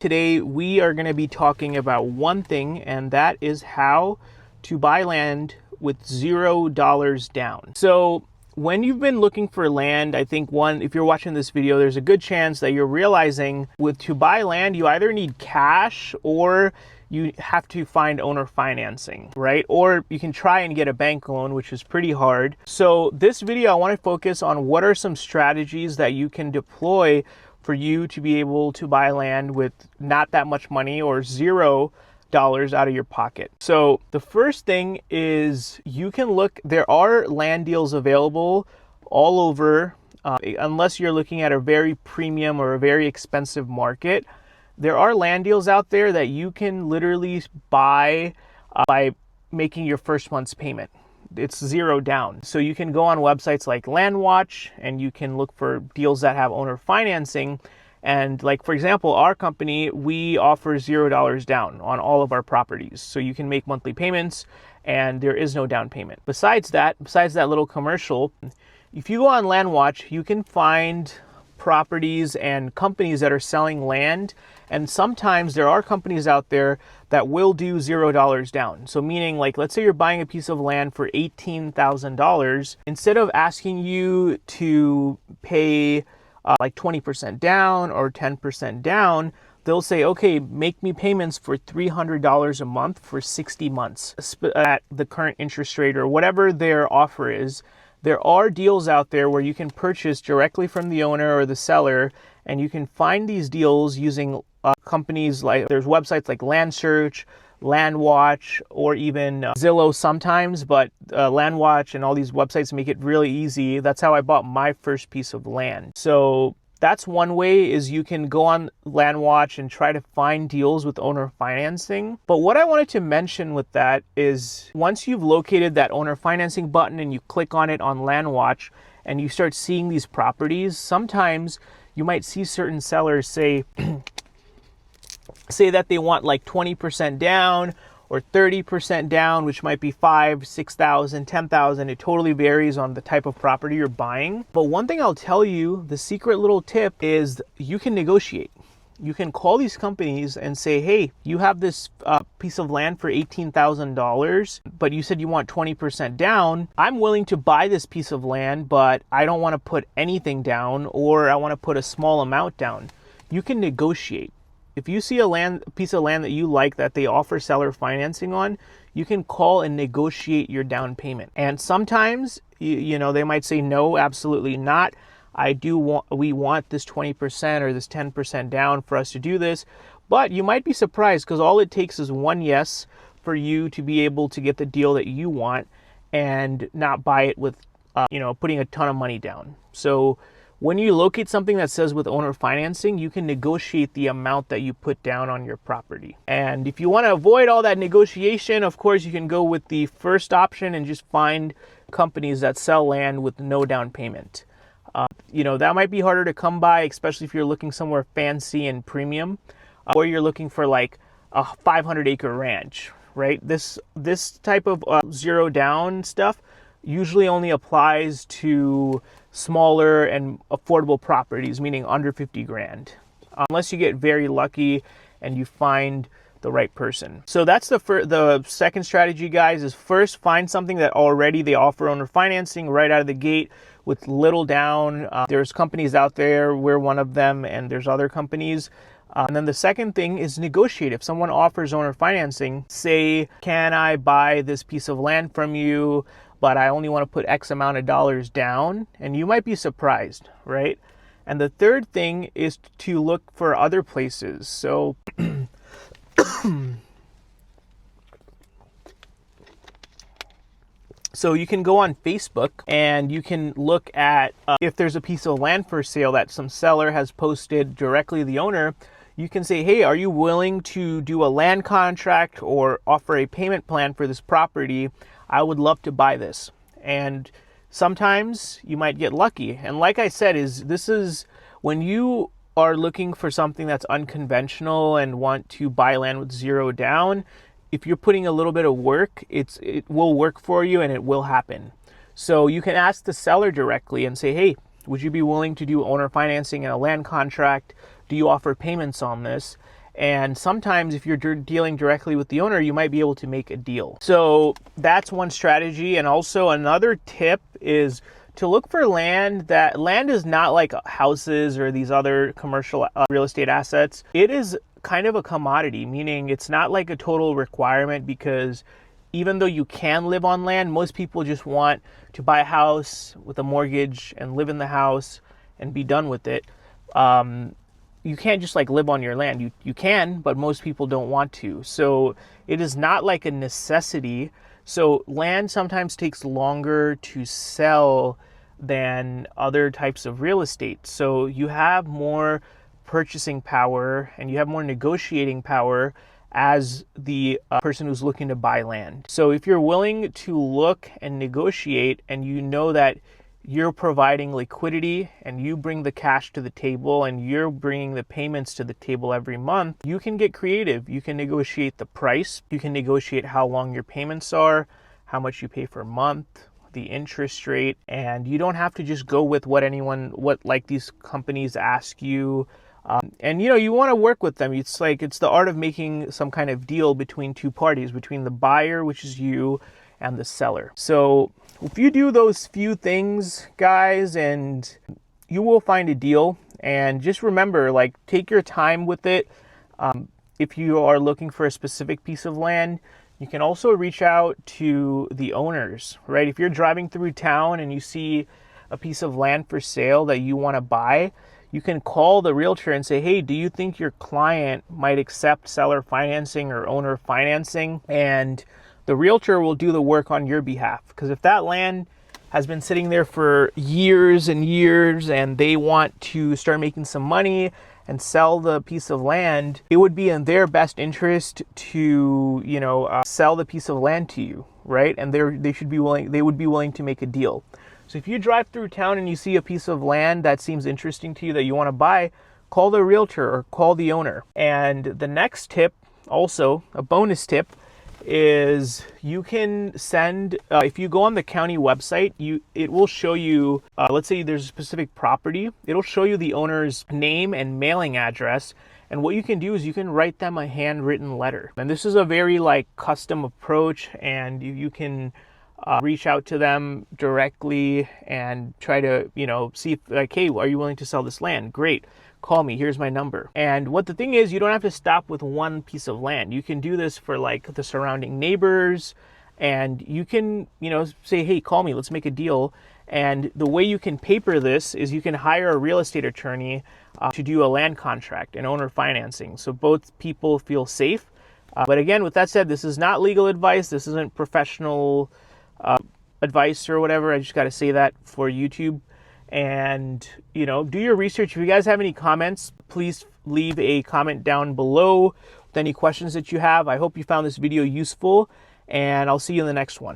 Today we are going to be talking about one thing, and that is how to buy land with $0 down. So when you've been looking for land, I think if you're watching this video, there's a good chance that you're realizing to buy land, you either need cash or you have to find owner financing, right? Or you can try and get a bank loan, which is pretty hard. So this video, I want to focus on what are some strategies that you can deploy for you to be able to buy land with not that much money or $0 out of your pocket. So the first thing is you can look, there are land deals available all over, unless you're looking at a very premium or a very expensive market. There are land deals out there that you can literally buy by making your first month's payment. It's $0 down. So you can go on websites like LandWatch and you can look for deals that have owner financing. And like, for example, our company, we offer $0 down on all of our properties. So you can make monthly payments and there is no down payment. Besides that little commercial, if you go on LandWatch, you can find properties and companies that are selling land. And sometimes there are companies out there that will do $0 down. So meaning, like, let's say you're buying a piece of land for $18,000. Instead of asking you to pay like 20% down or 10% down, they'll say, okay, make me payments for $300 a month for 60 months at the current interest rate or whatever their offer is. There are deals out there where you can purchase directly from the owner or the seller, and you can find these deals using companies like, there's websites like LandSearch, LandWatch, or even Zillow sometimes, but LandWatch and all these websites make it really easy. That's how I bought my first piece of land. So that's one way, is you can go on LandWatch and try to find deals with owner financing. But what I wanted to mention with that is once you've located that owner financing button and you click on it on LandWatch and you start seeing these properties, sometimes you might see certain sellers say that they want like 20% down or 30% down, which might be $5,000, $6,000, $10,000. It totally varies on the type of property you're buying. But one thing I'll tell you, the secret little tip is you can negotiate. You can call these companies and say, hey, you have this piece of land for $18,000, but you said you want 20% down. I'm willing to buy this piece of land, but I don't want to put anything down, or I want to put a small amount down. You can negotiate. If you see a piece of land that you like that they offer seller financing on, you can call and negotiate your down payment. And sometimes, you know, they might say, no, absolutely not. We want this 20% or this 10% down for us to do this. But you might be surprised, because all it takes is one yes for you to be able to get the deal that you want and not buy it with, putting a ton of money down. So when you locate something that says with owner financing, you can negotiate the amount that you put down on your property. And if you want to avoid all that negotiation, of course, you can go with the first option and just find companies that sell land with no down payment. That might be harder to come by, especially if you're looking somewhere fancy and premium, or you're looking for like a 500-acre ranch, right? This type of $0 down stuff usually only applies to smaller and affordable properties, meaning under 50 grand, unless you get very lucky and you find the right person. So that's the second strategy, guys, is first find something that already they offer owner financing right out of the gate with little down. There's companies out there, we're one of them, and there's other companies. And then the second thing is negotiate. If someone offers owner financing, say, can I buy this piece of land from you, but I only want to put X amount of dollars down? And you might be surprised, right? And the third thing is to look for other places. So So you can go on Facebook and you can look at if there's a piece of land for sale that some seller has posted directly to the owner. You can say, hey, are you willing to do a land contract or offer a payment plan for this property? I would love to buy this. And sometimes you might get lucky. And like I said, this is when you are looking for something that's unconventional and want to buy land with $0 down, if you're putting a little bit of work, it will work for you and it will happen. So you can ask the seller directly and say, hey, would you be willing to do owner financing and a land contract? Do you offer payments on this? And sometimes if you're dealing directly with the owner, you might be able to make a deal. So that's one strategy. And also another tip is to look for land is not like houses or these other commercial real estate assets. It is kind of a commodity, meaning it's not like a total requirement, because even though you can live on land, most people just want to buy a house with a mortgage and live in the house and be done with it. You can't just like live on your land. You can, but most people don't want to. So it is not like a necessity. So land sometimes takes longer to sell than other types of real estate. So you have more purchasing power and you have more negotiating power as the person who's looking to buy land. So if you're willing to look and negotiate, and you know that you're providing liquidity and you bring the cash to the table and you're bringing the payments to the table every month, you can get creative. You can negotiate the price. You can negotiate how long your payments are, how much you pay per month, the interest rate, and you don't have to just go with what like these companies ask you. And you want to work with them. It's the art of making some kind of deal between two parties, between the buyer, which is you, and the seller. So if you do those few things, guys, and you will find a deal. And just remember, take your time with it. If you are looking for a specific piece of land, you can also reach out to the owners, right? If you're driving through town and you see a piece of land for sale that you want to buy, you can call the realtor and say, hey, do you think your client might accept seller financing or owner financing? And the realtor will do the work on your behalf. Because if that land has been sitting there for years and years and they want to start making some money and sell the piece of land, it would be in their best interest to, sell the piece of land to you, right? And they would be willing to make a deal. So if you drive through town and you see a piece of land that seems interesting to you that you want to buy, call the realtor or call the owner. And the next tip, also a bonus tip, is you can send, if you go on the county website, it will show you, let's say there's a specific property, it'll show you the owner's name and mailing address. And what you can do is you can write them a handwritten letter. And this is a very custom approach, and you can reach out to them directly and try to, see if hey, are you willing to sell this land? Great. Call me. Here's my number. And what the thing is, you don't have to stop with one piece of land. You can do this for the surrounding neighbors, and you can, say, hey, call me. Let's make a deal. And the way you can paper this is you can hire a real estate attorney to do a land contract and owner financing. So both people feel safe. But again, with that said, this is not legal advice. This isn't professional advice or whatever. I just got to say that for YouTube. And do your research. If you guys have any comments, please leave a comment down below with any questions that you have. I hope you found this video useful, and I'll see you in the next one.